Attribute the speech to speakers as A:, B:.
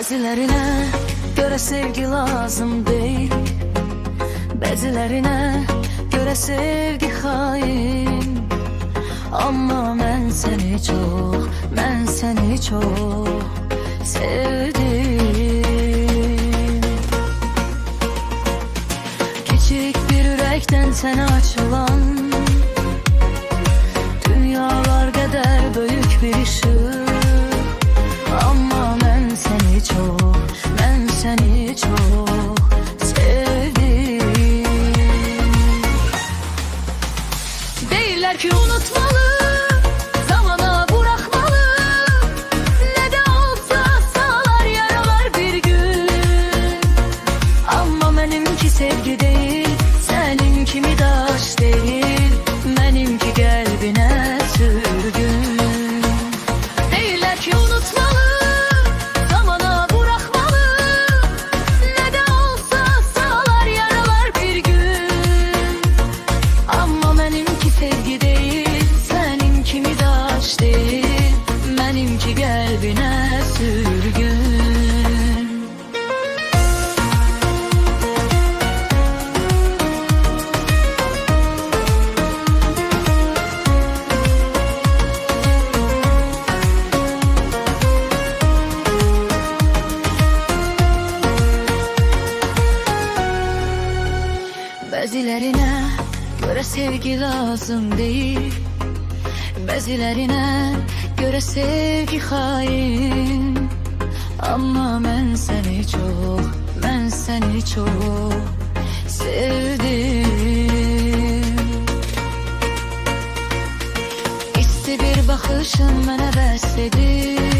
A: Bəzilərinə görə sevgi lazım deyil, bəzilərinə görə sevgi xain. Amma mən səni çox, mən səni çox sevdim. Küçük bir ürəkdən sənə açılan, dünyalar qədər böyük bir işıq. Amma mən səni çox, mən səni çox sevdim. Deyirlər ki unutmalı, zamana bırakmalı, ne de olsa sağlar yaralar bir gün. Amma benimki sevgi değil, senin kimi daş değil, benimki kalbine sürgün. Deyirlər ki unutmalı, zamana bırakmalı, ne de olsa sağlar yaralar bir gün. Amma benimki sevgi değil, senin kimi daş değil, benimki kalbine sürgün. Bəzilərinə görə sevgi lazım deyil, bəzilərinə görə sevgi xain. Amma mən səni çox, mən səni çox sevdim. İsti bir baxışın mənə bəs edir,